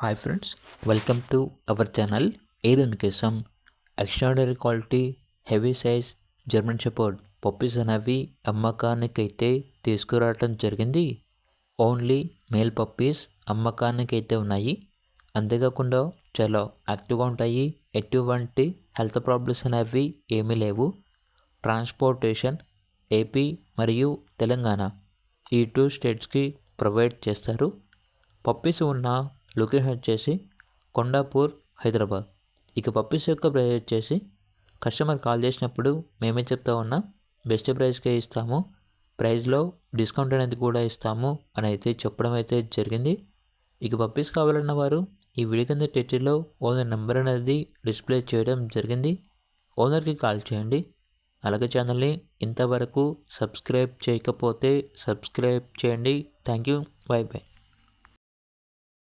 Hi friends, welcome to our channel. ఏదనికేసం extraordinary quality heavy size German shepherd puppies అనేవి అమ్మకానికైతే తీసుకురావటం జరిగింది. ఓన్లీ మేల్ పప్పీస్ అమ్మకానికైతే ఉన్నాయి. అంతేకాకుండా చాలా యాక్టివ్గా ఉంటాయి. ఎటువంటి హెల్త్ ప్రాబ్లమ్స్ అనేవి ఏమీ లేవు. ట్రాన్స్పోర్టేషన్ ఏపీ మరియు తెలంగాణ ఈ 2 స్టేట్స్కి ప్రొవైడ్ చేస్తారు. పప్పీస్ ఉన్న లొకేషన్ వచ్చేసి కొండాపూర్, హైదరాబాద్. ఇక పప్పీస్ యొక్క ప్రైస్ వచ్చేసి కస్టమర్ కాల్ చేసినప్పుడు మేమే చెప్తా ఉన్నాం, బెస్ట్ ప్రైస్కే ఇస్తాము, ప్రైస్లో డిస్కౌంట్ అనేది కూడా ఇస్తాము అని అయితే చెప్పడం అయితే జరిగింది. ఇక పప్పీస్ కావాలన్న వారు ఈ వీడియో కింద టైటిల్లో ఓనర్ నెంబర్ అనేది డిస్ప్లే చేయడం జరిగింది. ఓనర్కి కాల్ చేయండి. అలాగే ఛానల్ని ఇంతవరకు సబ్స్క్రైబ్ చేయకపోతే సబ్స్క్రైబ్ చేయండి. Thank you. By by.